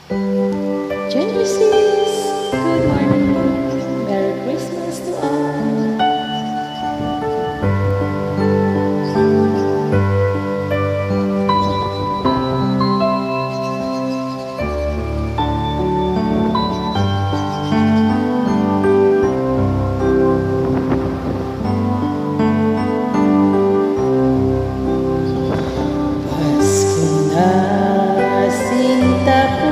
Genesis, good morning. Merry Christmas to all. Pasko na sinta ko,